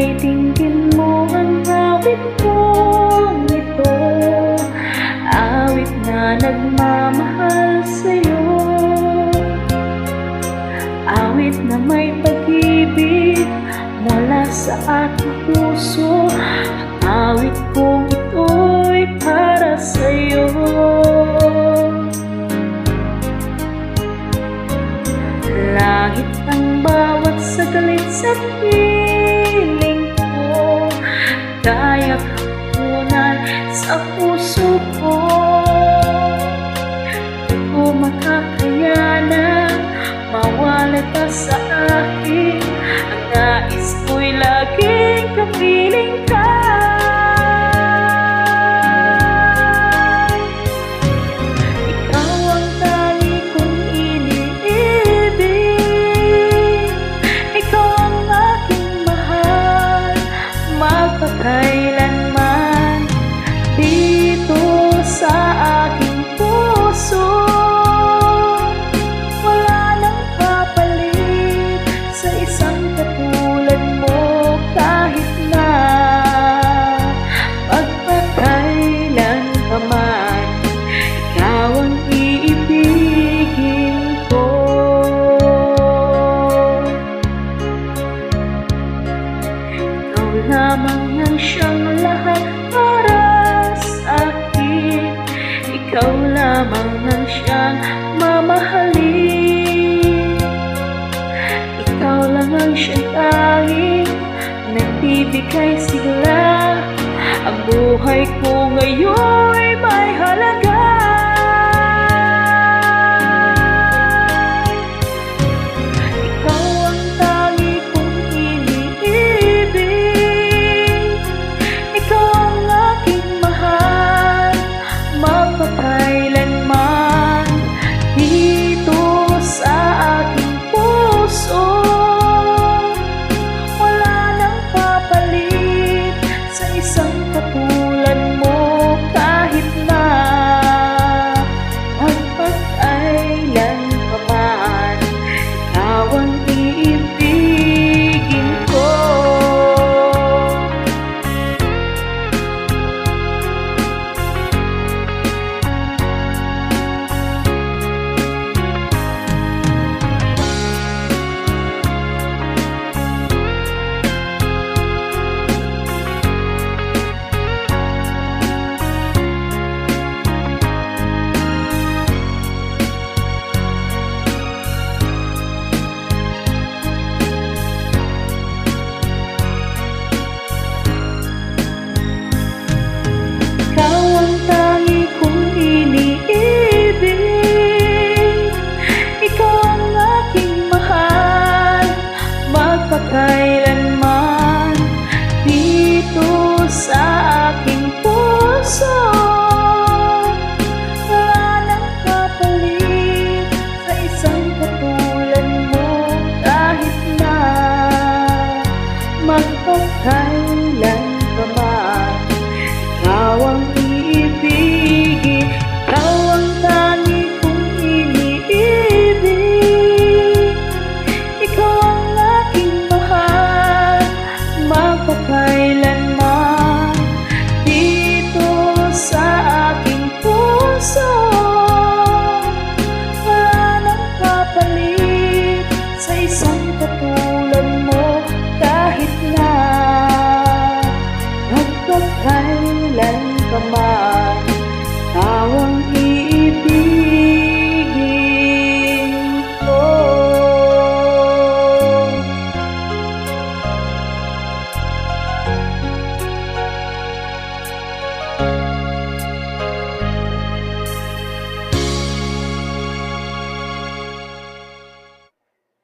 ay dinggin mo ang awit kong ito, awit na nagmamahal sa'yo, awit na may pag-ibig mula sa aking puso. Ang awit kong ito'y para sa'yo. Langit ang bawat saglit sa piling ko, kaya kapunan sa puso ko. Di ko makakayanan mawala ka sa akin. Ang nais ko'y laging kapiling ka. Kailanman dito sa aking puso, wala nang papalit sa isang katulad mo. Kahit na magpakailan pa man, ikaw ang iibigin ko. Ikaw lamang ang siyang lahat para sa akin. Ikaw lamang ang siyang mamahalin. Ikaw lang ang siyang tanging nagbibigay sigla. Ang buhay ko ngayon'y may halaga. Kailanman dito sa aking puso, wala nang papalit sa isang katulad mo. Kahit na magpakailan pa man, ikaw ang iibigin ko. Kailanman dito sa aking puso, wala nang kapalit sa isang katulad mo. Kahit na magpakailan pa man, ikaw ang iibigin. Ikaw ang tangi kong iniibig. Ikaw ang magpakailanman dito sa aking puso, wala nang kapalit sa isang katulad mo. Kahit na magpakailan pa man,